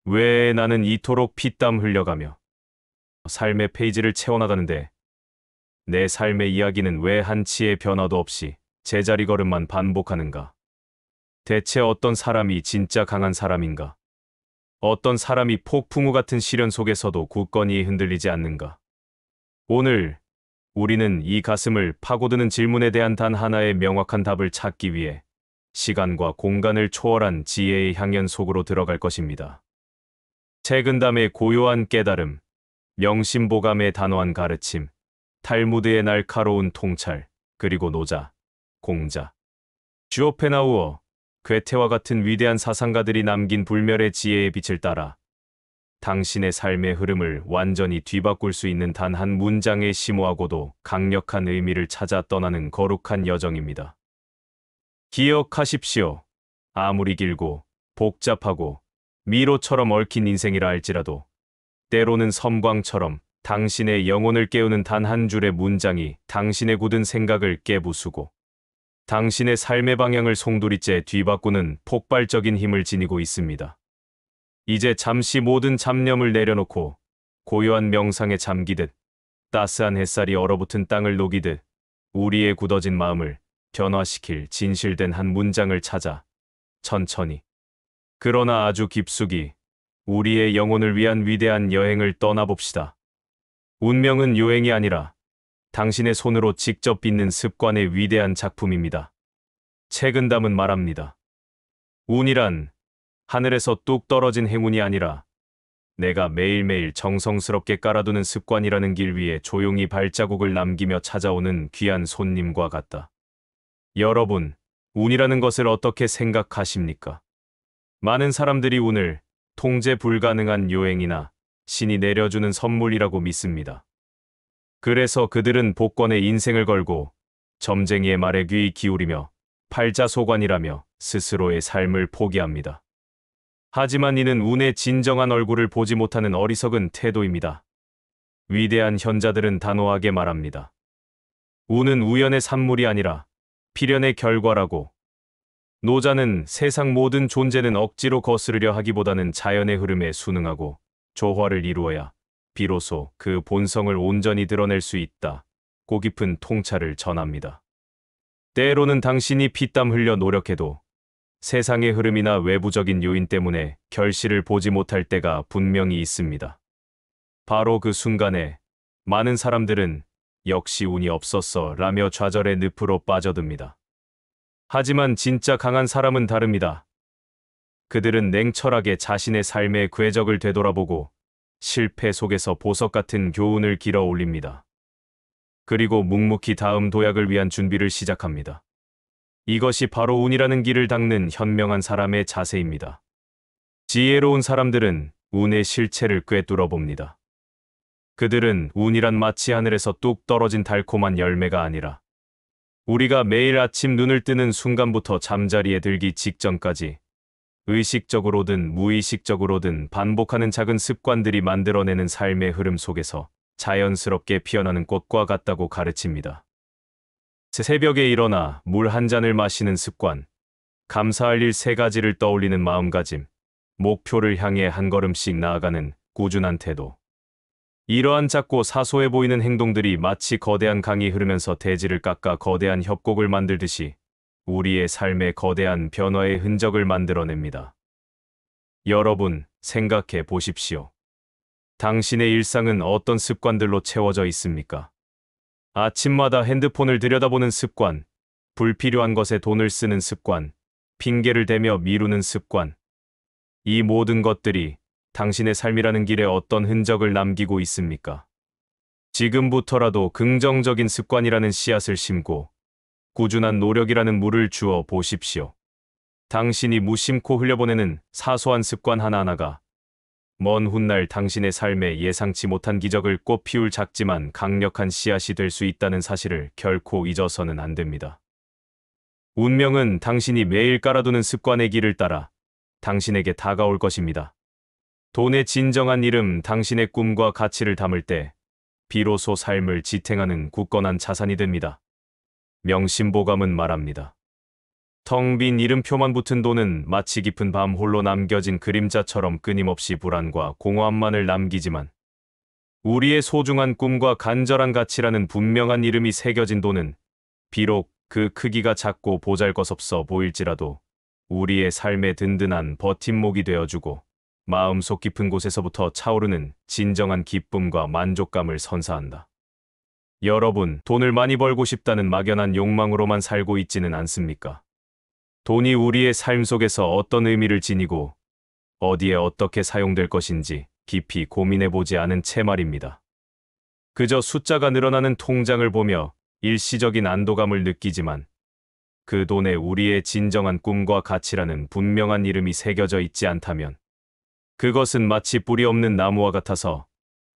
왜 나는 이토록 피땀 흘려가며 삶의 페이지를 채워나가는데 내 삶의 이야기는 왜 한치의 변화도 없이 제자리 걸음만 반복하는가? 대체 어떤 사람이 진짜 강한 사람인가? 어떤 사람이 폭풍우 같은 시련 속에서도 굳건히 흔들리지 않는가? 오늘 우리는 이 가슴을 파고드는 질문에 대한 단 하나의 명확한 답을 찾기 위해 시간과 공간을 초월한 지혜의 향연 속으로 들어갈 것입니다. 책은담의 고요한 깨달음, 명심보감의 단호한 가르침, 탈무드의 날카로운 통찰, 그리고 노자, 공자, 슈오펜하우어, 괴테와 같은 위대한 사상가들이 남긴 불멸의 지혜의 빛을 따라 당신의 삶의 흐름을 완전히 뒤바꿀 수 있는 단 한 문장의 심오하고도 강력한 의미를 찾아 떠나는 거룩한 여정입니다. 기억하십시오. 아무리 길고 복잡하고 미로처럼 얽힌 인생이라 할지라도 때로는 섬광처럼 당신의 영혼을 깨우는 단 한 줄의 문장이 당신의 굳은 생각을 깨부수고 당신의 삶의 방향을 송두리째 뒤바꾸는 폭발적인 힘을 지니고 있습니다. 이제 잠시 모든 잡념을 내려놓고 고요한 명상에 잠기듯 따스한 햇살이 얼어붙은 땅을 녹이듯 우리의 굳어진 마음을 변화시킬 진실된 한 문장을 찾아 천천히 그러나 아주 깊숙이 우리의 영혼을 위한 위대한 여행을 떠나봅시다. 운명은 요행이 아니라 당신의 손으로 직접 빚는 습관의 위대한 작품입니다. 책은담은 말합니다. 운이란 하늘에서 뚝 떨어진 행운이 아니라 내가 매일매일 정성스럽게 깔아두는 습관이라는 길 위에 조용히 발자국을 남기며 찾아오는 귀한 손님과 같다. 여러분, 운이라는 것을 어떻게 생각하십니까? 많은 사람들이 운을 통제 불가능한 요행이나 신이 내려주는 선물이라고 믿습니다. 그래서 그들은 복권에 인생을 걸고 점쟁이의 말에 귀 기울이며 팔자소관이라며 스스로의 삶을 포기합니다. 하지만 이는 운의 진정한 얼굴을 보지 못하는 어리석은 태도입니다. 위대한 현자들은 단호하게 말합니다. 운은 우연의 산물이 아니라 필연의 결과라고. 노자는 세상 모든 존재는 억지로 거스르려 하기보다는 자연의 흐름에 순응하고 조화를 이루어야 비로소 그 본성을 온전히 드러낼 수 있다. 고 깊은 통찰을 전합니다. 때로는 당신이 피땀 흘려 노력해도 세상의 흐름이나 외부적인 요인 때문에 결실을 보지 못할 때가 분명히 있습니다. 바로 그 순간에 많은 사람들은 역시 운이 없었어 라며 좌절의 늪으로 빠져듭니다. 하지만 진짜 강한 사람은 다릅니다. 그들은 냉철하게 자신의 삶의 궤적을 되돌아보고 실패 속에서 보석 같은 교훈을 길어 올립니다. 그리고 묵묵히 다음 도약을 위한 준비를 시작합니다. 이것이 바로 운이라는 길을 닦는 현명한 사람의 자세입니다. 지혜로운 사람들은 운의 실체를 꿰뚫어 봅니다. 그들은 운이란 마치 하늘에서 뚝 떨어진 달콤한 열매가 아니라 우리가 매일 아침 눈을 뜨는 순간부터 잠자리에 들기 직전까지 의식적으로든 무의식적으로든 반복하는 작은 습관들이 만들어내는 삶의 흐름 속에서 자연스럽게 피어나는 꽃과 같다고 가르칩니다. 새벽에 일어나 물 한 잔을 마시는 습관, 감사할 일 3가지를 떠올리는 마음가짐, 목표를 향해 한 걸음씩 나아가는 꾸준한 태도. 이러한 작고 사소해 보이는 행동들이 마치 거대한 강이 흐르면서 대지를 깎아 거대한 협곡을 만들듯이 우리의 삶에 거대한 변화의 흔적을 만들어냅니다. 여러분, 생각해 보십시오. 당신의 일상은 어떤 습관들로 채워져 있습니까? 아침마다 핸드폰을 들여다보는 습관, 불필요한 것에 돈을 쓰는 습관, 핑계를 대며 미루는 습관. 이 모든 것들이 당신의 삶이라는 길에 어떤 흔적을 남기고 있습니까? 지금부터라도 긍정적인 습관이라는 씨앗을 심고 꾸준한 노력이라는 물을 주어 보십시오. 당신이 무심코 흘려보내는 사소한 습관 하나하나가 먼 훗날 당신의 삶에 예상치 못한 기적을 꽃피울 작지만 강력한 씨앗이 될 수 있다는 사실을 결코 잊어서는 안 됩니다. 운명은 당신이 매일 깔아두는 습관의 길을 따라 당신에게 다가올 것입니다. 돈의 진정한 이름, 당신의 꿈과 가치를 담을 때 비로소 삶을 지탱하는 굳건한 자산이 됩니다. 명심보감은 말합니다. 텅 빈 이름표만 붙은 돈은 마치 깊은 밤 홀로 남겨진 그림자처럼 끊임없이 불안과 공허함만을 남기지만 우리의 소중한 꿈과 간절한 가치라는 분명한 이름이 새겨진 돈은 비록 그 크기가 작고 보잘것없어 보일지라도 우리의 삶의 든든한 버팀목이 되어주고 마음속 깊은 곳에서부터 차오르는 진정한 기쁨과 만족감을 선사한다. 여러분, 돈을 많이 벌고 싶다는 막연한 욕망으로만 살고 있지는 않습니까? 돈이 우리의 삶 속에서 어떤 의미를 지니고 어디에 어떻게 사용될 것인지 깊이 고민해보지 않은 채 말입니다. 그저 숫자가 늘어나는 통장을 보며 일시적인 안도감을 느끼지만 그 돈에 우리의 진정한 꿈과 가치라는 분명한 이름이 새겨져 있지 않다면 그것은 마치 뿌리 없는 나무와 같아서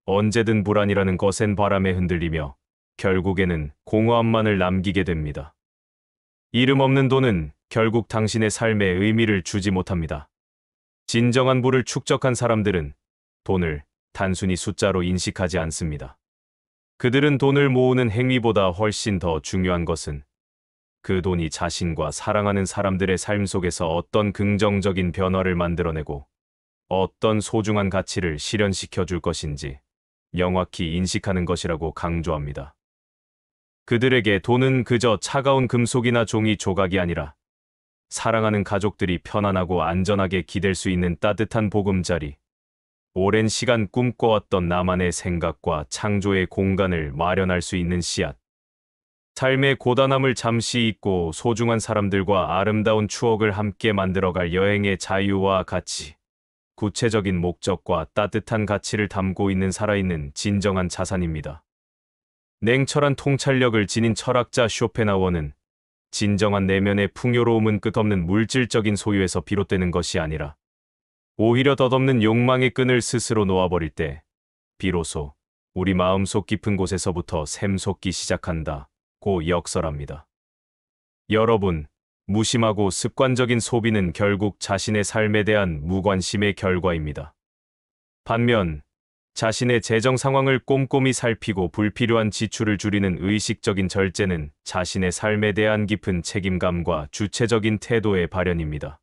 언제든 불안이라는 거센 바람에 흔들리며 결국에는 공허함만을 남기게 됩니다. 이름 없는 돈은 결국 당신의 삶에 의미를 주지 못합니다. 진정한 부를 축적한 사람들은 돈을 단순히 숫자로 인식하지 않습니다. 그들은 돈을 모으는 행위보다 훨씬 더 중요한 것은 그 돈이 자신과 사랑하는 사람들의 삶 속에서 어떤 긍정적인 변화를 만들어내고 어떤 소중한 가치를 실현시켜 줄 것인지 명확히 인식하는 것이라고 강조합니다. 그들에게 돈은 그저 차가운 금속이나 종이 조각이 아니라 사랑하는 가족들이 편안하고 안전하게 기댈 수 있는 따뜻한 보금자리, 오랜 시간 꿈꿔왔던 나만의 생각과 창조의 공간을 마련할 수 있는 씨앗, 삶의 고단함을 잠시 잊고 소중한 사람들과 아름다운 추억을 함께 만들어갈 여행의 자유와 가치, 구체적인 목적과 따뜻한 가치를 담고 있는 살아있는 진정한 자산입니다. 냉철한 통찰력을 지닌 철학자 쇼펜하워는 진정한 내면의 풍요로움은 끝없는 물질적인 소유에서 비롯되는 것이 아니라 오히려 덧없는 욕망의 끈을 스스로 놓아버릴 때 비로소 우리 마음속 깊은 곳에서부터 샘솟기 시작한다고 역설합니다. 여러분, 무심하고 습관적인 소비는 결국 자신의 삶에 대한 무관심의 결과입니다. 반면 자신의 재정 상황을 꼼꼼히 살피고 불필요한 지출을 줄이는 의식적인 절제는 자신의 삶에 대한 깊은 책임감과 주체적인 태도의 발현입니다.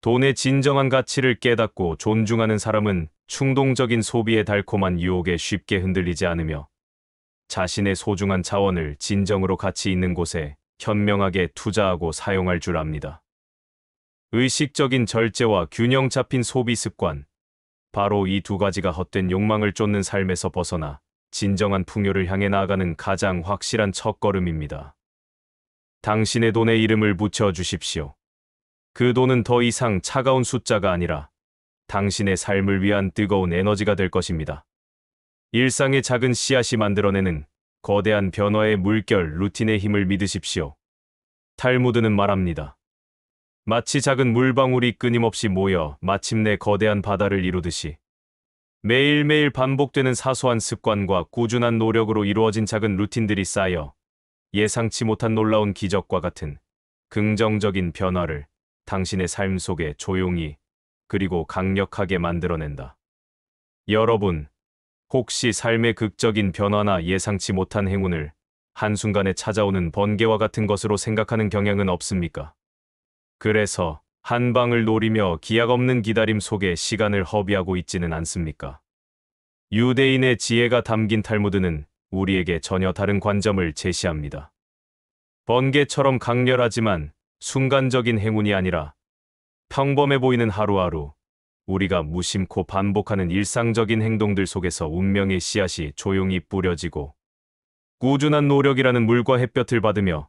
돈의 진정한 가치를 깨닫고 존중하는 사람은 충동적인 소비의 달콤한 유혹에 쉽게 흔들리지 않으며 자신의 소중한 자원을 진정으로 가치 있는 곳에 현명하게 투자하고 사용할 줄 압니다. 의식적인 절제와 균형 잡힌 소비 습관, 바로 이 두 가지가 헛된 욕망을 쫓는 삶에서 벗어나 진정한 풍요를 향해 나아가는 가장 확실한 첫걸음입니다. 당신의 돈에 이름을 붙여 주십시오. 그 돈은 더 이상 차가운 숫자가 아니라 당신의 삶을 위한 뜨거운 에너지가 될 것입니다. 일상의 작은 씨앗이 만들어내는 거대한 변화의 물결 루틴의 힘을 믿으십시오. 탈무드는 말합니다. 마치 작은 물방울이 끊임없이 모여 마침내 거대한 바다를 이루듯이 매일매일 반복되는 사소한 습관과 꾸준한 노력으로 이루어진 작은 루틴들이 쌓여 예상치 못한 놀라운 기적과 같은 긍정적인 변화를 당신의 삶 속에 조용히 그리고 강력하게 만들어낸다. 여러분, 혹시 삶의 극적인 변화나 예상치 못한 행운을 한순간에 찾아오는 번개와 같은 것으로 생각하는 경향은 없습니까? 그래서 한 방을 노리며 기약 없는 기다림 속에 시간을 허비하고 있지는 않습니까? 유대인의 지혜가 담긴 탈무드는 우리에게 전혀 다른 관점을 제시합니다. 번개처럼 강렬하지만 순간적인 행운이 아니라 평범해 보이는 하루하루, 우리가 무심코 반복하는 일상적인 행동들 속에서 운명의 씨앗이 조용히 뿌려지고 꾸준한 노력이라는 물과 햇볕을 받으며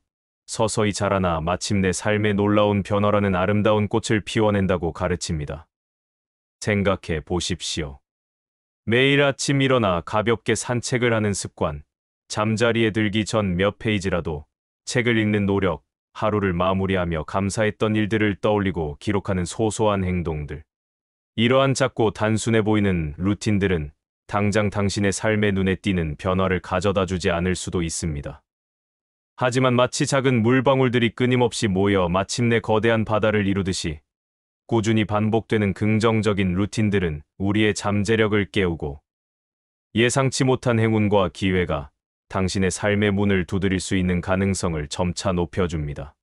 서서히 자라나 마침내 삶의 놀라운 변화라는 아름다운 꽃을 피워낸다고 가르칩니다. 생각해 보십시오. 매일 아침 일어나 가볍게 산책을 하는 습관, 잠자리에 들기 전 몇 페이지라도 책을 읽는 노력, 하루를 마무리하며 감사했던 일들을 떠올리고 기록하는 소소한 행동들. 이러한 작고 단순해 보이는 루틴들은 당장 당신의 삶에 눈에 띄는 변화를 가져다 주지 않을 수도 있습니다. 하지만 마치 작은 물방울들이 끊임없이 모여 마침내 거대한 바다를 이루듯이 꾸준히 반복되는 긍정적인 루틴들은 우리의 잠재력을 깨우고 예상치 못한 행운과 기회가 당신의 삶의 문을 두드릴 수 있는 가능성을 점차 높여줍니다.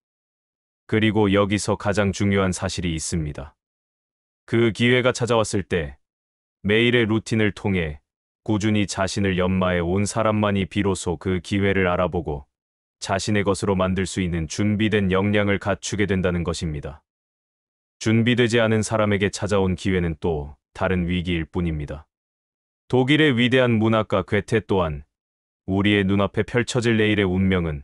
그리고 여기서 가장 중요한 사실이 있습니다. 그 기회가 찾아왔을 때 매일의 루틴을 통해 꾸준히 자신을 연마해 온 사람만이 비로소 그 기회를 알아보고 자신의 것으로 만들 수 있는 준비된 역량을 갖추게 된다는 것입니다. 준비되지 않은 사람에게 찾아온 기회는 또 다른 위기일 뿐입니다. 독일의 위대한 문학가 괴테 또한 우리의 눈앞에 펼쳐질 내일의 운명은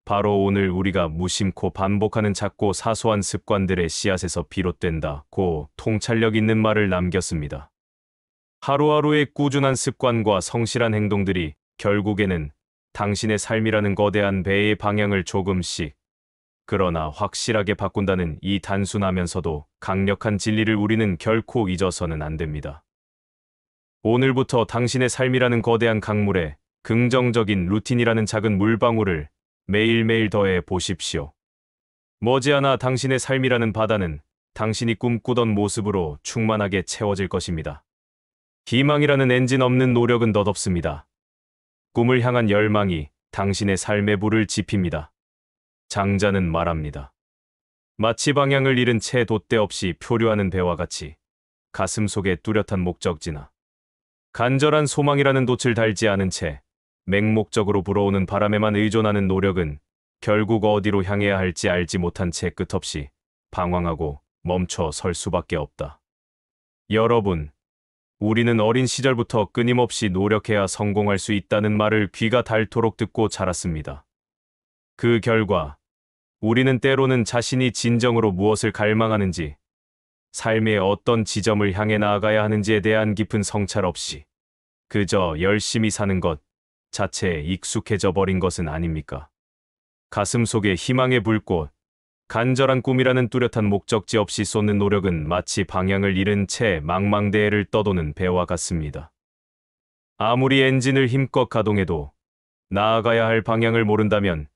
바로 오늘 우리가 무심코 반복하는 작고 사소한 습관들의 씨앗에서 비롯된다고 통찰력 있는 말을 남겼습니다. 하루하루의 꾸준한 습관과 성실한 행동들이 결국에는 당신의 삶이라는 거대한 배의 방향을 조금씩 그러나 확실하게 바꾼다는 이 단순하면서도 강력한 진리를 우리는 결코 잊어서는 안 됩니다. 오늘부터 당신의 삶이라는 거대한 강물에 긍정적인 루틴이라는 작은 물방울을 매일매일 더해 보십시오. 머지않아 당신의 삶이라는 바다는 당신이 꿈꾸던 모습으로 충만하게 채워질 것입니다. 희망이라는 엔진 없는 노력은 덧없습니다. 꿈을 향한 열망이 당신의 삶의 불을 지핍니다. 장자는 말합니다. 마치 방향을 잃은 채 돛대 없이 표류하는 배와 같이 가슴 속에 뚜렷한 목적지나 간절한 소망이라는 돛을 달지 않은 채 맹목적으로 불어오는 바람에만 의존하는 노력은 결국 어디로 향해야 할지 알지 못한 채 끝없이 방황하고 멈춰 설 수밖에 없다. 여러분, 우리는 어린 시절부터 끊임없이 노력해야 성공할 수 있다는 말을 귀가 닳도록 듣고 자랐습니다. 그 결과 우리는 때로는 자신이 진정으로 무엇을 갈망하는지, 삶의 어떤 지점을 향해 나아가야 하는지에 대한 깊은 성찰 없이 그저 열심히 사는 것 자체에 익숙해져 버린 것은 아닙니까? 가슴 속에 희망의 불꽃, 간절한 꿈이라는 뚜렷한 목적지 없이 쏟는 노력은 마치 방향을 잃은 채 망망대해를 떠도는 배와 같습니다. 아무리 엔진을 힘껏 가동해도 나아가야 할 방향을 모른다면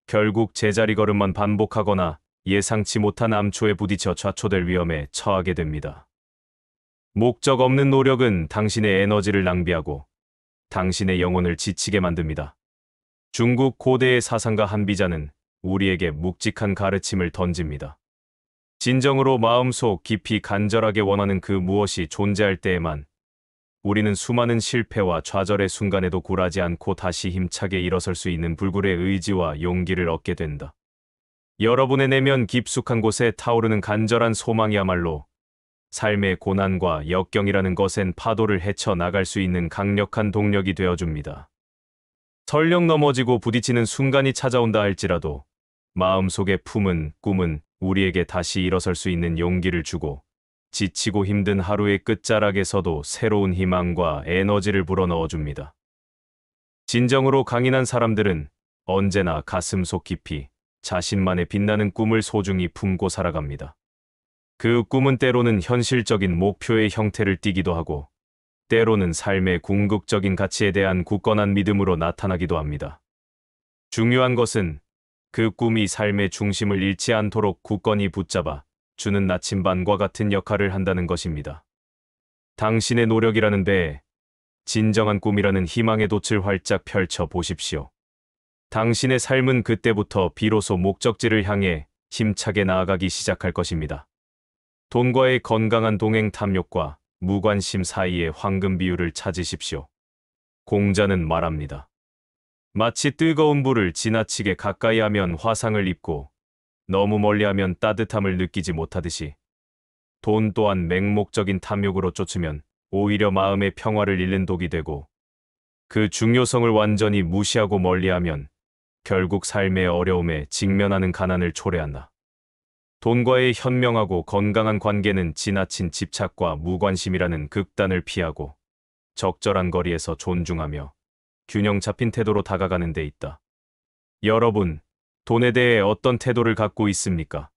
결국 제자리 걸음만 반복하거나 예상치 못한 암초에 부딪혀 좌초될 위험에 처하게 됩니다. 목적 없는 노력은 당신의 에너지를 낭비하고 당신의 영혼을 지치게 만듭니다. 중국 고대의 사상가 한비자는 우리에게 묵직한 가르침을 던집니다. 진정으로 마음속 깊이 간절하게 원하는 그 무엇이 존재할 때에만 우리는 수많은 실패와 좌절의 순간에도 굴하지 않고 다시 힘차게 일어설 수 있는 불굴의 의지와 용기를 얻게 된다. 여러분의 내면 깊숙한 곳에 타오르는 간절한 소망이야말로 삶의 고난과 역경이라는 것엔 파도를 헤쳐나갈 수 있는 강력한 동력이 되어줍니다. 설령 넘어지고 부딪히는 순간이 찾아온다 할지라도 마음속에 품은 꿈은 우리에게 다시 일어설 수 있는 용기를 주고 지치고 힘든 하루의 끝자락에서도 새로운 희망과 에너지를 불어넣어줍니다. 진정으로 강인한 사람들은 언제나 가슴속 깊이 자신만의 빛나는 꿈을 소중히 품고 살아갑니다. 그 꿈은 때로는 현실적인 목표의 형태를 띠기도 하고 때로는 삶의 궁극적인 가치에 대한 굳건한 믿음으로 나타나기도 합니다. 중요한 것은 그 꿈이 삶의 중심을 잃지 않도록 굳건히 붙잡아 주는 나침반과 같은 역할을 한다는 것입니다. 당신의 노력이라는 배에 진정한 꿈이라는 희망의 돛을 활짝 펼쳐 보십시오. 당신의 삶은 그때부터 비로소 목적지를 향해 힘차게 나아가기 시작할 것입니다. 돈과의 건강한 동행 탐욕과 무관심 사이의 황금 비율을 찾으십시오. 공자는 말합니다. 마치 뜨거운 불을 지나치게 가까이 하면 화상을 입고 너무 멀리하면 따뜻함을 느끼지 못하듯이 돈 또한 맹목적인 탐욕으로 쫓으면 오히려 마음의 평화를 잃는 독이 되고 그 중요성을 완전히 무시하고 멀리하면 결국 삶의 어려움에 직면하는 가난을 초래한다. 돈과의 현명하고 건강한 관계는 지나친 집착과 무관심이라는 극단을 피하고 적절한 거리에서 존중하며 균형 잡힌 태도로 다가가는 데 있다. 여러분, 돈에 대해 어떤 태도를 갖고 있습니까?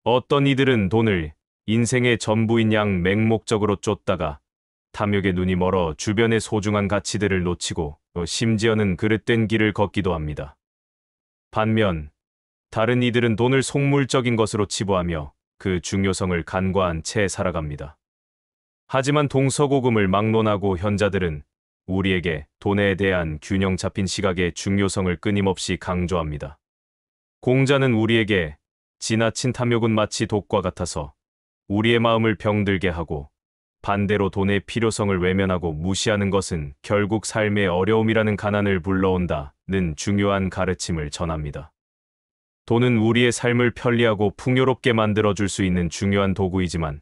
어떤 이들은 돈을 인생의 전부인 양 맹목적으로 쫓다가 탐욕에 눈이 멀어 주변의 소중한 가치들을 놓치고 심지어는 그릇된 길을 걷기도 합니다. 반면 다른 이들은 돈을 속물적인 것으로 치부하며 그 중요성을 간과한 채 살아갑니다. 하지만 동서고금을 막론하고 현자들은 우리에게 돈에 대한 균형 잡힌 시각의 중요성을 끊임없이 강조합니다. 공자는 우리에게 지나친 탐욕은 마치 독과 같아서 우리의 마음을 병들게 하고, 반대로 돈의 필요성을 외면하고 무시하는 것은 결국 삶의 어려움이라는 가난을 불러온다는 중요한 가르침을 전합니다. 돈은 우리의 삶을 편리하고 풍요롭게 만들어줄 수 있는 중요한 도구이지만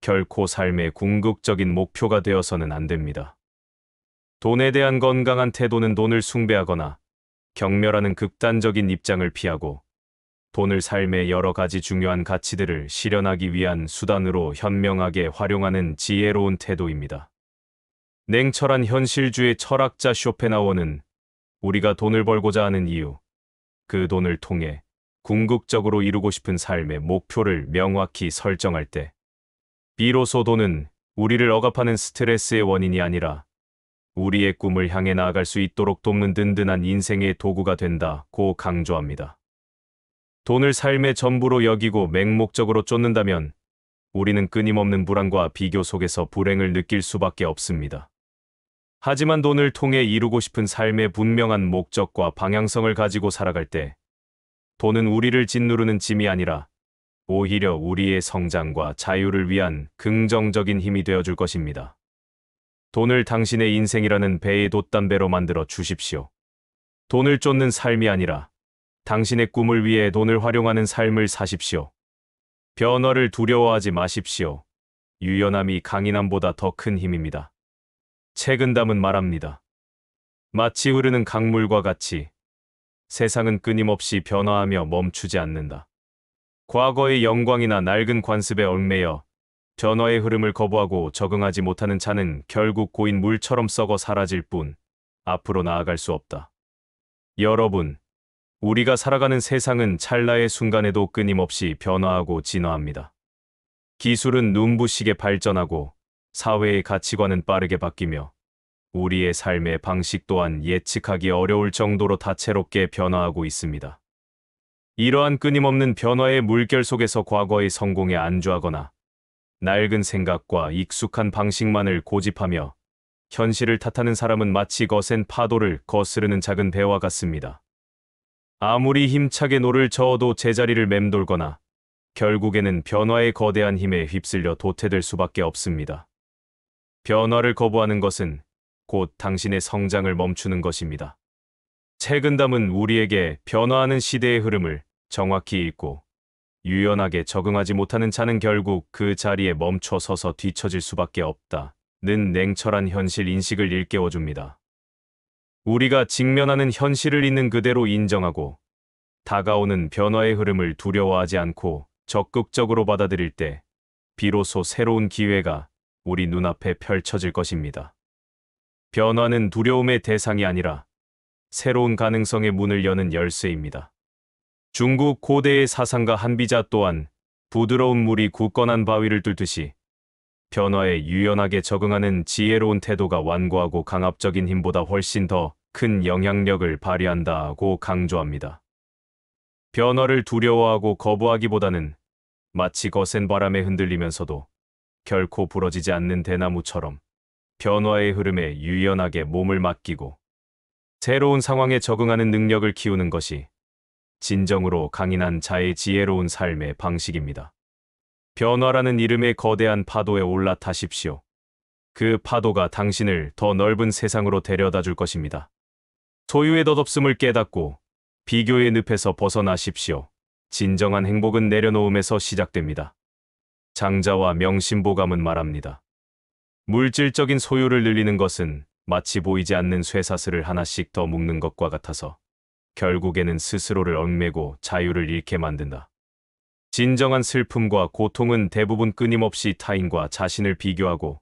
결코 삶의 궁극적인 목표가 되어서는 안 됩니다. 돈에 대한 건강한 태도는 돈을 숭배하거나 경멸하는 극단적인 입장을 피하고, 돈을 삶의 여러 가지 중요한 가치들을 실현하기 위한 수단으로 현명하게 활용하는 지혜로운 태도입니다. 냉철한 현실주의 철학자 쇼펜하우어는 우리가 돈을 벌고자 하는 이유, 그 돈을 통해 궁극적으로 이루고 싶은 삶의 목표를 명확히 설정할 때, 비로소 돈은 우리를 억압하는 스트레스의 원인이 아니라 우리의 꿈을 향해 나아갈 수 있도록 돕는 든든한 인생의 도구가 된다고 강조합니다. 돈을 삶의 전부로 여기고 맹목적으로 쫓는다면 우리는 끊임없는 불안과 비교 속에서 불행을 느낄 수밖에 없습니다. 하지만 돈을 통해 이루고 싶은 삶의 분명한 목적과 방향성을 가지고 살아갈 때, 돈은 우리를 짓누르는 짐이 아니라 오히려 우리의 성장과 자유를 위한 긍정적인 힘이 되어줄 것입니다. 돈을 당신의 인생이라는 배의 돛담배로 만들어 주십시오. 돈을 쫓는 삶이 아니라 당신의 꿈을 위해 돈을 활용하는 삶을 사십시오. 변화를 두려워하지 마십시오. 유연함이 강인함보다 더 큰 힘입니다. 책은담은 말합니다. 마치 흐르는 강물과 같이 세상은 끊임없이 변화하며 멈추지 않는다. 과거의 영광이나 낡은 관습에 얽매여 변화의 흐름을 거부하고 적응하지 못하는 자는 결국 고인 물처럼 썩어 사라질 뿐 앞으로 나아갈 수 없다. 여러분, 우리가 살아가는 세상은 찰나의 순간에도 끊임없이 변화하고 진화합니다. 기술은 눈부시게 발전하고 사회의 가치관은 빠르게 바뀌며 우리의 삶의 방식 또한 예측하기 어려울 정도로 다채롭게 변화하고 있습니다. 이러한 끊임없는 변화의 물결 속에서 과거의 성공에 안주하거나 낡은 생각과 익숙한 방식만을 고집하며 현실을 탓하는 사람은 마치 거센 파도를 거스르는 작은 배와 같습니다. 아무리 힘차게 노를 저어도 제자리를 맴돌거나 결국에는 변화의 거대한 힘에 휩쓸려 도태될 수밖에 없습니다. 변화를 거부하는 것은 곧 당신의 성장을 멈추는 것입니다. 책은담은 우리에게 변화하는 시대의 흐름을 정확히 읽고 유연하게 적응하지 못하는 자는 결국 그 자리에 멈춰 서서 뒤처질 수밖에 없다는 냉철한 현실 인식을 일깨워줍니다. 우리가 직면하는 현실을 있는 그대로 인정하고 다가오는 변화의 흐름을 두려워하지 않고 적극적으로 받아들일 때 비로소 새로운 기회가 우리 눈앞에 펼쳐질 것입니다. 변화는 두려움의 대상이 아니라 새로운 가능성의 문을 여는 열쇠입니다. 중국 고대의 사상가 한비자 또한 부드러운 물이 굳건한 바위를 뚫듯이 변화에 유연하게 적응하는 지혜로운 태도가 완고하고 강압적인 힘보다 훨씬 더 큰 영향력을 발휘한다고 강조합니다. 변화를 두려워하고 거부하기보다는 마치 거센 바람에 흔들리면서도 결코 부러지지 않는 대나무처럼 변화의 흐름에 유연하게 몸을 맡기고 새로운 상황에 적응하는 능력을 키우는 것이 진정으로 강인한 자의 지혜로운 삶의 방식입니다. 변화라는 이름의 거대한 파도에 올라타십시오. 그 파도가 당신을 더 넓은 세상으로 데려다 줄 것입니다. 소유의 덧없음을 깨닫고 비교의 늪에서 벗어나십시오. 진정한 행복은 내려놓음에서 시작됩니다. 장자와 명심보감은 말합니다. 물질적인 소유를 늘리는 것은 마치 보이지 않는 쇠사슬을 하나씩 더 묶는 것과 같아서 결국에는 스스로를 얽매고 자유를 잃게 만든다. 진정한 슬픔과 고통은 대부분 끊임없이 타인과 자신을 비교하고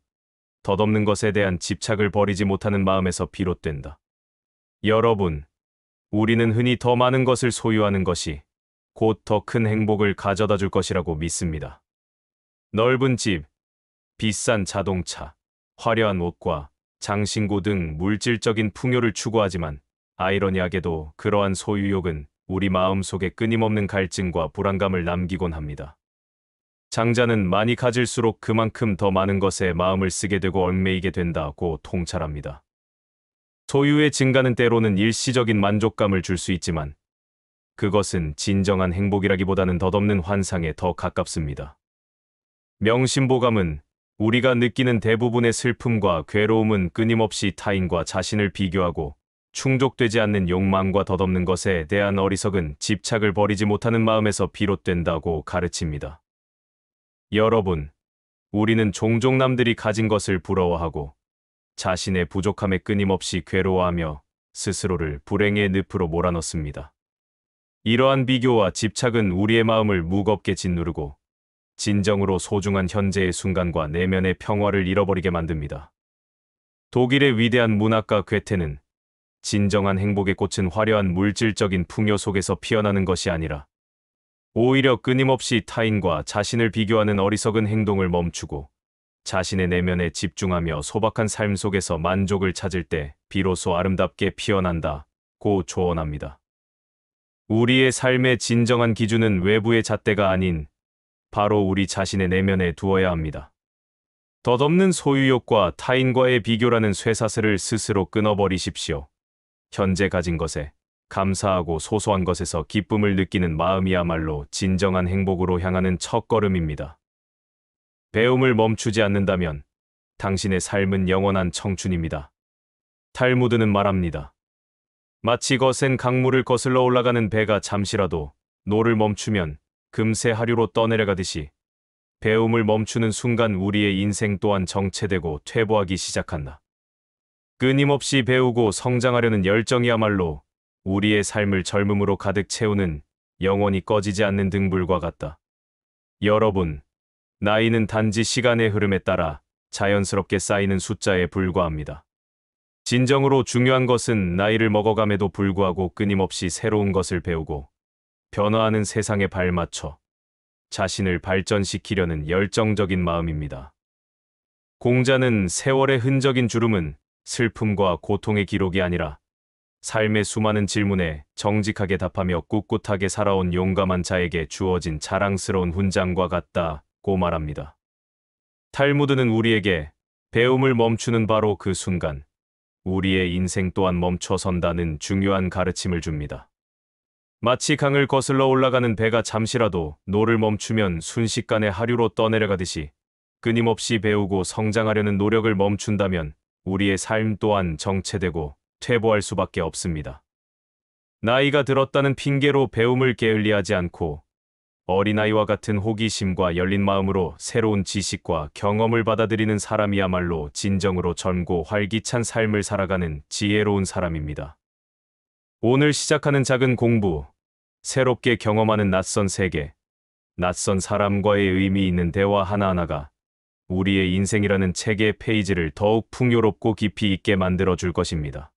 덧없는 것에 대한 집착을 버리지 못하는 마음에서 비롯된다. 여러분, 우리는 흔히 더 많은 것을 소유하는 것이 곧 더 큰 행복을 가져다 줄 것이라고 믿습니다. 넓은 집, 비싼 자동차, 화려한 옷과 장신구 등 물질적인 풍요를 추구하지만 아이러니하게도 그러한 소유욕은 우리 마음속에 끊임없는 갈증과 불안감을 남기곤 합니다. 장자는 많이 가질수록 그만큼 더 많은 것에 마음을 쓰게 되고 얽매이게 된다고 통찰합니다. 소유의 증가는 때로는 일시적인 만족감을 줄 수 있지만 그것은 진정한 행복이라기보다는 덧없는 환상에 더 가깝습니다. 명심보감은 우리가 느끼는 대부분의 슬픔과 괴로움은 끊임없이 타인과 자신을 비교하고 충족되지 않는 욕망과 덧없는 것에 대한 어리석은 집착을 버리지 못하는 마음에서 비롯된다고 가르칩니다. 여러분, 우리는 종종 남들이 가진 것을 부러워하고 자신의 부족함에 끊임없이 괴로워하며 스스로를 불행의 늪으로 몰아넣습니다. 이러한 비교와 집착은 우리의 마음을 무겁게 짓누르고 진정으로 소중한 현재의 순간과 내면의 평화를 잃어버리게 만듭니다. 독일의 위대한 문학가 괴테는 진정한 행복의 꽃은 화려한 물질적인 풍요 속에서 피어나는 것이 아니라 오히려 끊임없이 타인과 자신을 비교하는 어리석은 행동을 멈추고 자신의 내면에 집중하며 소박한 삶 속에서 만족을 찾을 때 비로소 아름답게 피어난다고 조언합니다. 우리의 삶의 진정한 기준은 외부의 잣대가 아닌 바로 우리 자신의 내면에 두어야 합니다. 덧없는 소유욕과 타인과의 비교라는 쇠사슬을 스스로 끊어버리십시오. 현재 가진 것에 감사하고 소소한 것에서 기쁨을 느끼는 마음이야말로 진정한 행복으로 향하는 첫걸음입니다. 배움을 멈추지 않는다면 당신의 삶은 영원한 청춘입니다. 탈무드는 말합니다. 마치 거센 강물을 거슬러 올라가는 배가 잠시라도 노를 멈추면 금세 하류로 떠내려가듯이 배움을 멈추는 순간 우리의 인생 또한 정체되고 퇴보하기 시작한다. 끊임없이 배우고 성장하려는 열정이야말로 우리의 삶을 젊음으로 가득 채우는 영원히 꺼지지 않는 등불과 같다. 여러분, 나이는 단지 시간의 흐름에 따라 자연스럽게 쌓이는 숫자에 불과합니다. 진정으로 중요한 것은 나이를 먹어감에도 불구하고 끊임없이 새로운 것을 배우고 변화하는 세상에 발맞춰 자신을 발전시키려는 열정적인 마음입니다. 공자는 세월의 흔적인 주름은 슬픔과 고통의 기록이 아니라 삶의 수많은 질문에 정직하게 답하며 꿋꿋하게 살아온 용감한 자에게 주어진 자랑스러운 훈장과 같다고 말합니다. 탈무드는 우리에게 배움을 멈추는 바로 그 순간, 우리의 인생 또한 멈춰선다는 중요한 가르침을 줍니다. 마치 강을 거슬러 올라가는 배가 잠시라도 노를 멈추면 순식간에 하류로 떠내려가듯이 끊임없이 배우고 성장하려는 노력을 멈춘다면 우리의 삶 또한 정체되고 퇴보할 수밖에 없습니다. 나이가 들었다는 핑계로 배움을 게을리하지 않고 어린아이와 같은 호기심과 열린 마음으로 새로운 지식과 경험을 받아들이는 사람이야말로 진정으로 젊고 활기찬 삶을 살아가는 지혜로운 사람입니다. 오늘 시작하는 작은 공부, 새롭게 경험하는 낯선 세계, 낯선 사람과의 의미 있는 대화 하나하나가 우리의 인생이라는 책의 페이지를 더욱 풍요롭고 깊이 있게 만들어줄 것입니다.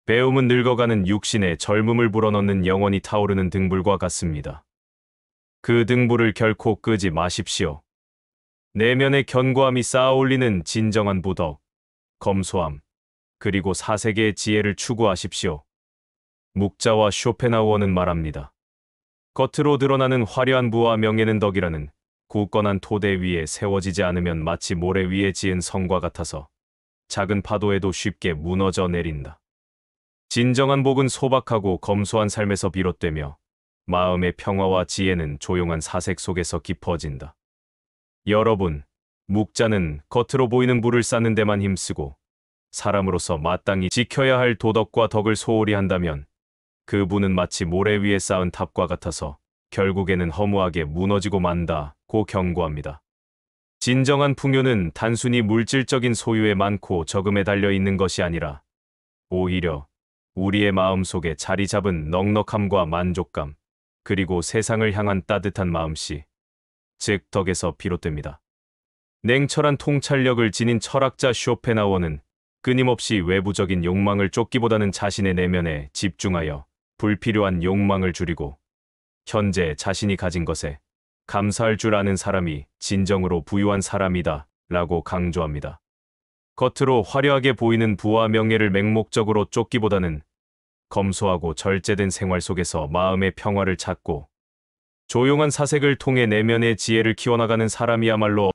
배움은 늙어가는 육신에 젊음을 불어넣는 영원히 타오르는 등불과 같습니다. 그 등불을 결코 끄지 마십시오. 내면의 견고함이 쌓아올리는 진정한 부덕, 검소함, 그리고 사세계의 지혜를 추구하십시오. 묵자와 쇼펜하우어는 말합니다. 겉으로 드러나는 화려한 부와 명예는 덕이라는 굳건한 토대 위에 세워지지 않으면 마치 모래 위에 지은 성과 같아서 작은 파도에도 쉽게 무너져 내린다. 진정한 복은 소박하고 검소한 삶에서 비롯되며 마음의 평화와 지혜는 조용한 사색 속에서 깊어진다. 여러분, 묵자는 겉으로 보이는 부를 쌓는 데만 힘쓰고 사람으로서 마땅히 지켜야 할 도덕과 덕을 소홀히 한다면 그 부는 마치 모래 위에 쌓은 탑과 같아서 결국에는 허무하게 무너지고 만다고 경고합니다. 진정한 풍요는 단순히 물질적인 소유에 많고 적음에 달려 있는 것이 아니라 오히려 우리의 마음속에 자리 잡은 넉넉함과 만족감, 그리고 세상을 향한 따뜻한 마음씨, 즉 덕에서 비롯됩니다. 냉철한 통찰력을 지닌 철학자 쇼펜하우어는 끊임없이 외부적인 욕망을 쫓기보다는 자신의 내면에 집중하여 불필요한 욕망을 줄이고 현재 자신이 가진 것에 감사할 줄 아는 사람이 진정으로 부유한 사람이다 라고 강조합니다. 겉으로 화려하게 보이는 부와 명예를 맹목적으로 쫓기보다는 검소하고 절제된 생활 속에서 마음의 평화를 찾고 조용한 사색을 통해 내면의 지혜를 키워나가는 사람이야말로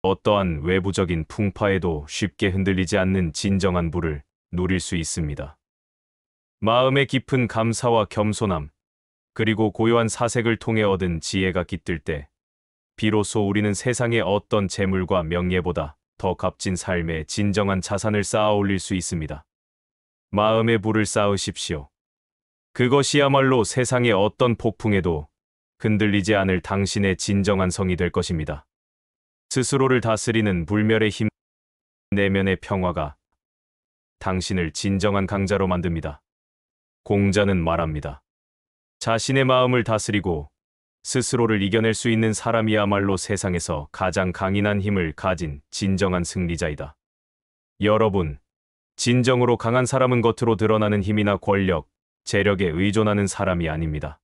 어떠한 외부적인 풍파에도 쉽게 흔들리지 않는 진정한 부를 누릴 수 있습니다. 마음의 깊은 감사와 겸손함, 그리고 고요한 사색을 통해 얻은 지혜가 깃들 때, 비로소 우리는 세상의 어떤 재물과 명예보다 더 값진 삶의 진정한 자산을 쌓아 올릴 수 있습니다. 마음의 불을 쌓으십시오. 그것이야말로 세상의 어떤 폭풍에도 흔들리지 않을 당신의 진정한 성이 될 것입니다. 스스로를 다스리는 불멸의 힘, 내면의 평화가 당신을 진정한 강자로 만듭니다. 공자는 말합니다. 자신의 마음을 다스리고 스스로를 이겨낼 수 있는 사람이야말로 세상에서 가장 강인한 힘을 가진 진정한 승리자이다. 여러분, 진정으로 강한 사람은 겉으로 드러나는 힘이나 권력, 재력에 의존하는 사람이 아닙니다.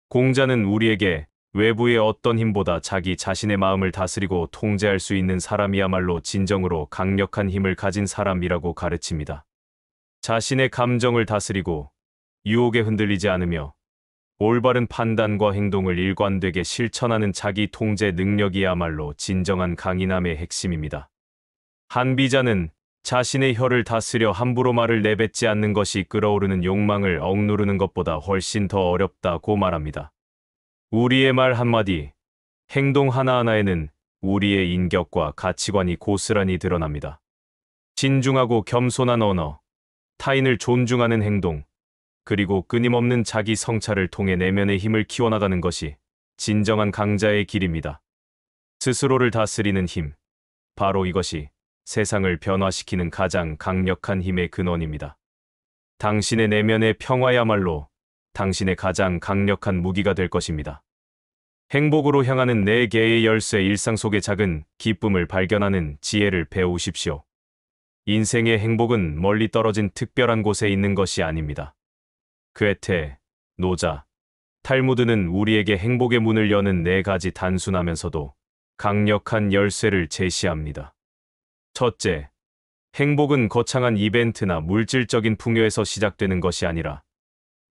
공자는 우리에게 외부의 어떤 힘보다 자기 자신의 마음을 다스리고 통제할 수 있는 사람이야말로 진정으로 강력한 힘을 가진 사람이라고 가르칩니다. 자신의 감정을 다스리고 유혹에 흔들리지 않으며 올바른 판단과 행동을 일관되게 실천하는 자기 통제 능력이야말로 진정한 강인함의 핵심입니다. 한비자는 자신의 혀를 다스려 함부로 말을 내뱉지 않는 것이 끓어오르는 욕망을 억누르는 것보다 훨씬 더 어렵다고 말합니다. 우리의 말 한마디, 행동 하나하나에는 우리의 인격과 가치관이 고스란히 드러납니다. 진중하고 겸손한 언어, 타인을 존중하는 행동, 그리고 끊임없는 자기 성찰을 통해 내면의 힘을 키워나가는 것이 진정한 강자의 길입니다. 스스로를 다스리는 힘, 바로 이것이 세상을 변화시키는 가장 강력한 힘의 근원입니다. 당신의 내면의 평화야말로 당신의 가장 강력한 무기가 될 것입니다. 행복으로 향하는 4개의 열쇠, 일상 속의 작은 기쁨을 발견하는 지혜를 배우십시오. 인생의 행복은 멀리 떨어진 특별한 곳에 있는 것이 아닙니다. 괴테, 노자, 탈무드는 우리에게 행복의 문을 여는 4가지 단순하면서도 강력한 열쇠를 제시합니다. 첫째, 행복은 거창한 이벤트나 물질적인 풍요에서 시작되는 것이 아니라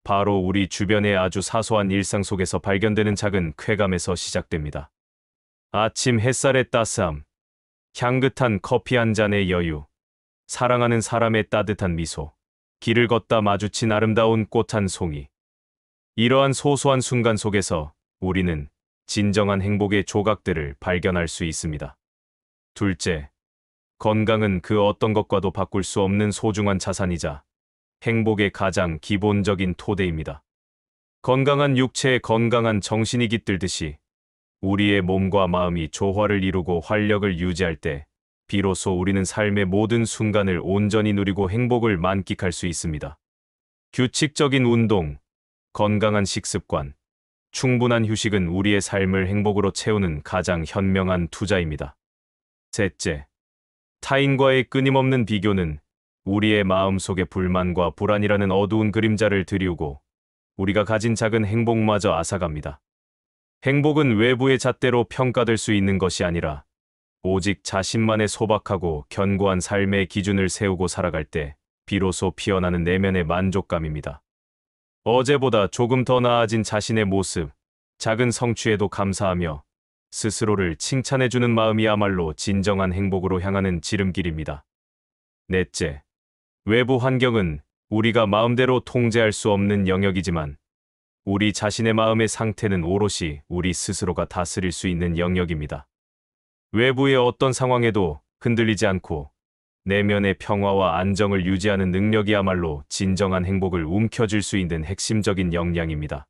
바로 우리 주변의 아주 사소한 일상 속에서 발견되는 작은 쾌감에서 시작됩니다. 아침 햇살의 따스함, 향긋한 커피 한 잔의 여유, 사랑하는 사람의 따뜻한 미소, 길을 걷다 마주친 아름다운 꽃 한 송이. 이러한 소소한 순간 속에서 우리는 진정한 행복의 조각들을 발견할 수 있습니다. 둘째, 건강은 그 어떤 것과도 바꿀 수 없는 소중한 자산이자 행복의 가장 기본적인 토대입니다. 건강한 육체에 건강한 정신이 깃들듯이 우리의 몸과 마음이 조화를 이루고 활력을 유지할 때 비로소 우리는 삶의 모든 순간을 온전히 누리고 행복을 만끽할 수 있습니다. 규칙적인 운동, 건강한 식습관, 충분한 휴식은 우리의 삶을 행복으로 채우는 가장 현명한 투자입니다. 셋째, 타인과의 끊임없는 비교는 우리의 마음속의 불만과 불안이라는 어두운 그림자를 드리우고 우리가 가진 작은 행복마저 앗아갑니다. 행복은 외부의 잣대로 평가될 수 있는 것이 아니라 오직 자신만의 소박하고 견고한 삶의 기준을 세우고 살아갈 때 비로소 피어나는 내면의 만족감입니다. 어제보다 조금 더 나아진 자신의 모습, 작은 성취에도 감사하며 스스로를 칭찬해주는 마음이야말로 진정한 행복으로 향하는 지름길입니다. 넷째, 외부 환경은 우리가 마음대로 통제할 수 없는 영역이지만 우리 자신의 마음의 상태는 오롯이 우리 스스로가 다스릴 수 있는 영역입니다. 외부의 어떤 상황에도 흔들리지 않고 내면의 평화와 안정을 유지하는 능력이야말로 진정한 행복을 움켜쥘 수 있는 핵심적인 역량입니다.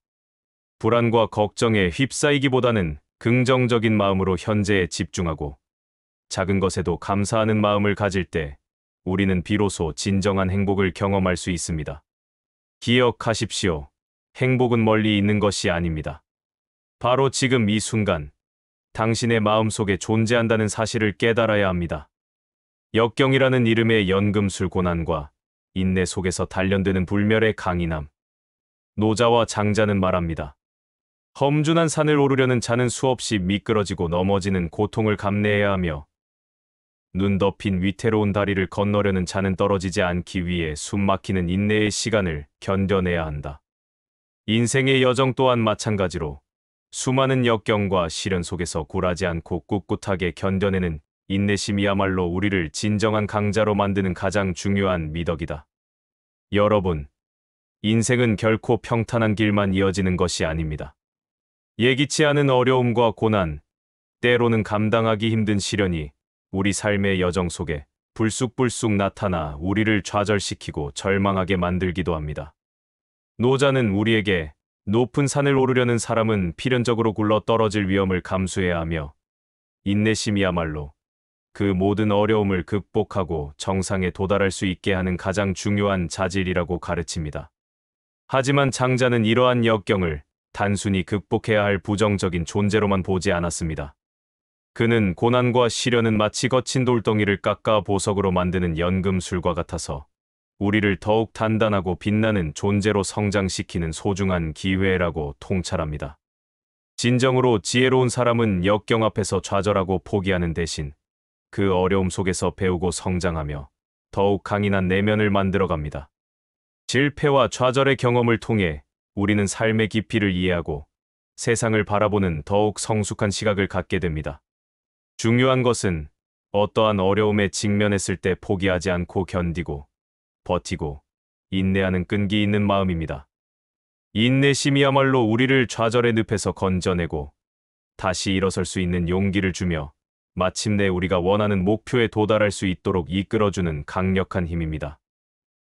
불안과 걱정에 휩싸이기보다는 긍정적인 마음으로 현재에 집중하고 작은 것에도 감사하는 마음을 가질 때 우리는 비로소 진정한 행복을 경험할 수 있습니다. 기억하십시오. 행복은 멀리 있는 것이 아닙니다. 바로 지금 이 순간, 당신의 마음속에 존재한다는 사실을 깨달아야 합니다. 역경이라는 이름의 연금술 고난과 인내 속에서 단련되는 불멸의 강인함. 노자와 장자는 말합니다. 험준한 산을 오르려는 자는 수없이 미끄러지고 넘어지는 고통을 감내해야 하며 눈 덮인 위태로운 다리를 건너려는 자는 떨어지지 않기 위해 숨막히는 인내의 시간을 견뎌내야 한다. 인생의 여정 또한 마찬가지로 수많은 역경과 시련 속에서 굴하지 않고 꿋꿋하게 견뎌내는 인내심이야말로 우리를 진정한 강자로 만드는 가장 중요한 미덕이다. 여러분, 인생은 결코 평탄한 길만 이어지는 것이 아닙니다. 예기치 않은 어려움과 고난, 때로는 감당하기 힘든 시련이 우리 삶의 여정 속에 불쑥불쑥 나타나 우리를 좌절시키고 절망하게 만들기도 합니다. 노자는 우리에게 높은 산을 오르려는 사람은 필연적으로 굴러 떨어질 위험을 감수해야 하며 인내심이야말로 그 모든 어려움을 극복하고 정상에 도달할 수 있게 하는 가장 중요한 자질이라고 가르칩니다. 하지만 장자는 이러한 역경을 단순히 극복해야 할 부정적인 존재로만 보지 않았습니다. 그는 고난과 시련은 마치 거친 돌덩이를 깎아 보석으로 만드는 연금술과 같아서 우리를 더욱 단단하고 빛나는 존재로 성장시키는 소중한 기회라고 통찰합니다. 진정으로 지혜로운 사람은 역경 앞에서 좌절하고 포기하는 대신 그 어려움 속에서 배우고 성장하며 더욱 강인한 내면을 만들어갑니다. 실패와 좌절의 경험을 통해 우리는 삶의 깊이를 이해하고 세상을 바라보는 더욱 성숙한 시각을 갖게 됩니다. 중요한 것은 어떠한 어려움에 직면했을 때 포기하지 않고 견디고 버티고 인내하는 끈기 있는 마음입니다. 인내심이야말로 우리를 좌절의 늪에서 건져내고 다시 일어설 수 있는 용기를 주며 마침내 우리가 원하는 목표에 도달할 수 있도록 이끌어주는 강력한 힘입니다.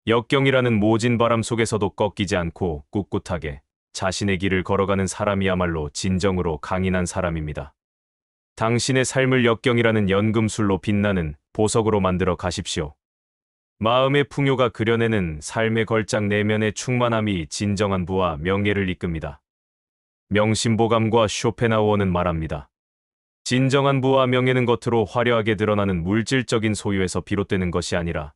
역경이라는 모진 바람 속에서도 꺾이지 않고 꿋꿋하게 자신의 길을 걸어가는 사람이야말로 진정으로 강인한 사람입니다. 당신의 삶을 역경이라는 연금술로 빛나는 보석으로 만들어 가십시오. 마음의 풍요가 그려내는 삶의 걸작 내면의 충만함이 진정한 부와 명예를 이끕니다. 명심보감과 쇼펜하우어는 말합니다. 진정한 부와 명예는 겉으로 화려하게 드러나는 물질적인 소유에서 비롯되는 것이 아니라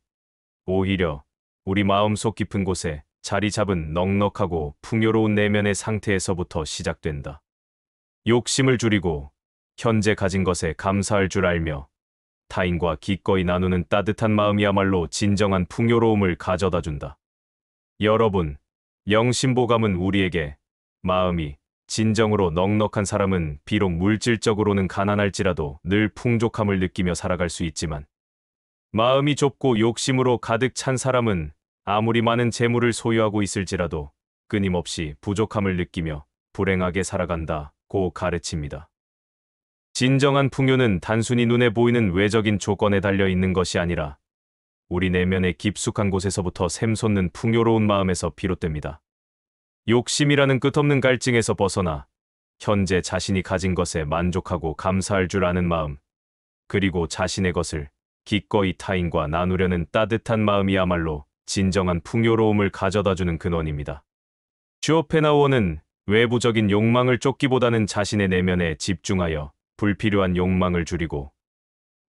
오히려 우리 마음속 깊은 곳에 자리 잡은 넉넉하고 풍요로운 내면의 상태에서부터 시작된다. 욕심을 줄이고 현재 가진 것에 감사할 줄 알며 타인과 기꺼이 나누는 따뜻한 마음이야말로 진정한 풍요로움을 가져다 준다. 여러분, 명심보감은 우리에게 마음이 진정으로 넉넉한 사람은 비록 물질적으로는 가난할지라도 늘 풍족함을 느끼며 살아갈 수 있지만 마음이 좁고 욕심으로 가득 찬 사람은 아무리 많은 재물을 소유하고 있을지라도 끊임없이 부족함을 느끼며 불행하게 살아간다고 가르칩니다. 진정한 풍요는 단순히 눈에 보이는 외적인 조건에 달려 있는 것이 아니라 우리 내면의 깊숙한 곳에서부터 샘솟는 풍요로운 마음에서 비롯됩니다. 욕심이라는 끝없는 갈증에서 벗어나 현재 자신이 가진 것에 만족하고 감사할 줄 아는 마음, 그리고 자신의 것을 기꺼이 타인과 나누려는 따뜻한 마음이야말로 진정한 풍요로움을 가져다주는 근원입니다. 쇼펜하우어는 외부적인 욕망을 쫓기보다는 자신의 내면에 집중하여 불필요한 욕망을 줄이고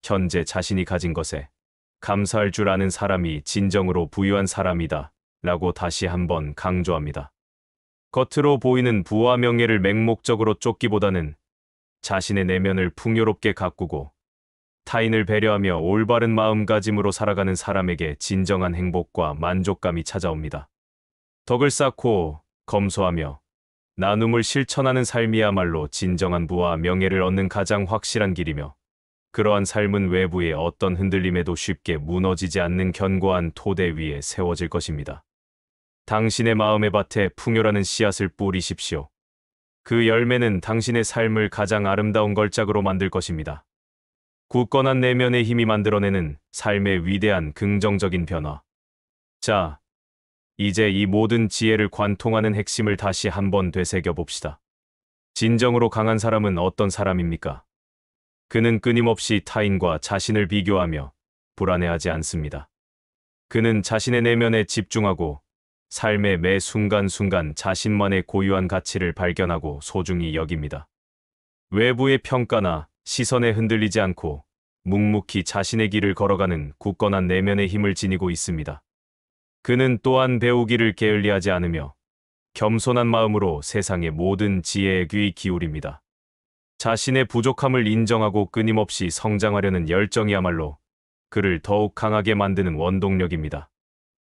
현재 자신이 가진 것에 감사할 줄 아는 사람이 진정으로 부유한 사람이다 라고 다시 한번 강조합니다. 겉으로 보이는 부와 명예를 맹목적으로 쫓기보다는 자신의 내면을 풍요롭게 가꾸고 타인을 배려하며 올바른 마음가짐으로 살아가는 사람에게 진정한 행복과 만족감이 찾아옵니다. 덕을 쌓고 검소하며 나눔을 실천하는 삶이야말로 진정한 부와 명예를 얻는 가장 확실한 길이며 그러한 삶은 외부의 어떤 흔들림에도 쉽게 무너지지 않는 견고한 토대 위에 세워질 것입니다. 당신의 마음의 밭에 풍요라는 씨앗을 뿌리십시오. 그 열매는 당신의 삶을 가장 아름다운 걸작으로 만들 것입니다. 굳건한 내면의 힘이 만들어내는 삶의 위대한 긍정적인 변화. 자, 이제 이 모든 지혜를 관통하는 핵심을 다시 한번 되새겨 봅시다. 진정으로 강한 사람은 어떤 사람입니까? 그는 끊임없이 타인과 자신을 비교하며 불안해하지 않습니다. 그는 자신의 내면에 집중하고 삶의 매 순간순간 자신만의 고유한 가치를 발견하고 소중히 여깁니다. 외부의 평가나 시선에 흔들리지 않고 묵묵히 자신의 길을 걸어가는 굳건한 내면의 힘을 지니고 있습니다. 그는 또한 배우기를 게을리하지 않으며 겸손한 마음으로 세상의 모든 지혜에 귀 기울입니다. 자신의 부족함을 인정하고 끊임없이 성장하려는 열정이야말로 그를 더욱 강하게 만드는 원동력입니다.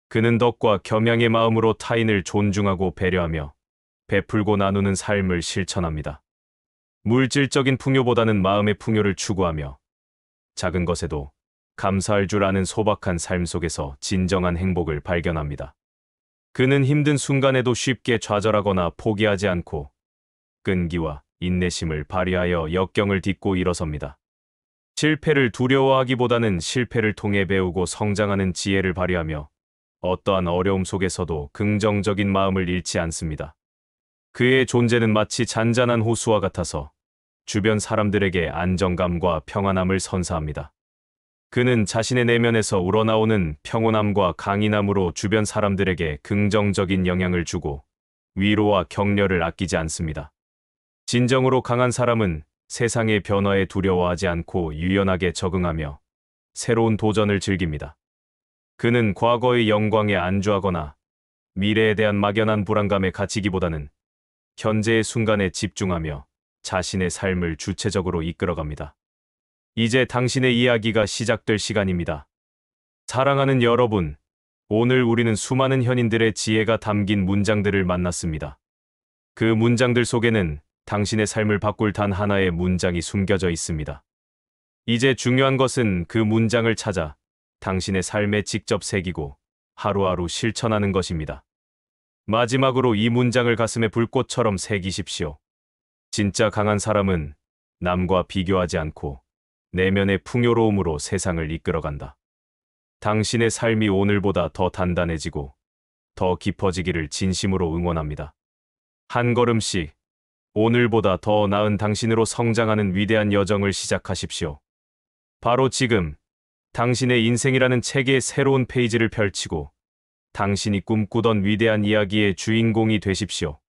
그는 덕과 겸양의 마음으로 타인을 존중하고 배려하며 베풀고 나누는 삶을 실천합니다. 물질적인 풍요보다는 마음의 풍요를 추구하며 작은 것에도 감사할 줄 아는 소박한 삶 속에서 진정한 행복을 발견합니다. 그는 힘든 순간에도 쉽게 좌절하거나 포기하지 않고 끈기와 인내심을 발휘하여 역경을 딛고 일어섭니다. 실패를 두려워하기보다는 실패를 통해 배우고 성장하는 지혜를 발휘하며 어떠한 어려움 속에서도 긍정적인 마음을 잃지 않습니다. 그의 존재는 마치 잔잔한 호수와 같아서 주변 사람들에게 안정감과 평안함을 선사합니다. 그는 자신의 내면에서 우러나오는 평온함과 강인함으로 주변 사람들에게 긍정적인 영향을 주고 위로와 격려를 아끼지 않습니다. 진정으로 강한 사람은 세상의 변화에 두려워하지 않고 유연하게 적응하며 새로운 도전을 즐깁니다. 그는 과거의 영광에 안주하거나 미래에 대한 막연한 불안감에 갇히기보다는 현재의 순간에 집중하며 자신의 삶을 주체적으로 이끌어갑니다. 이제 당신의 이야기가 시작될 시간입니다. 사랑하는 여러분, 오늘 우리는 수많은 현인들의 지혜가 담긴 문장들을 만났습니다. 그 문장들 속에는 당신의 삶을 바꿀 단 하나의 문장이 숨겨져 있습니다. 이제 중요한 것은 그 문장을 찾아 당신의 삶에 직접 새기고 하루하루 실천하는 것입니다. 마지막으로 이 문장을 가슴에 불꽃처럼 새기십시오. 진짜 강한 사람은 남과 비교하지 않고 내면의 풍요로움으로 세상을 이끌어간다. 당신의 삶이 오늘보다 더 단단해지고 더 깊어지기를 진심으로 응원합니다. 한 걸음씩 오늘보다 더 나은 당신으로 성장하는 위대한 여정을 시작하십시오. 바로 지금 당신의 인생이라는 책의 새로운 페이지를 펼치고 당신이 꿈꾸던 위대한 이야기의 주인공이 되십시오.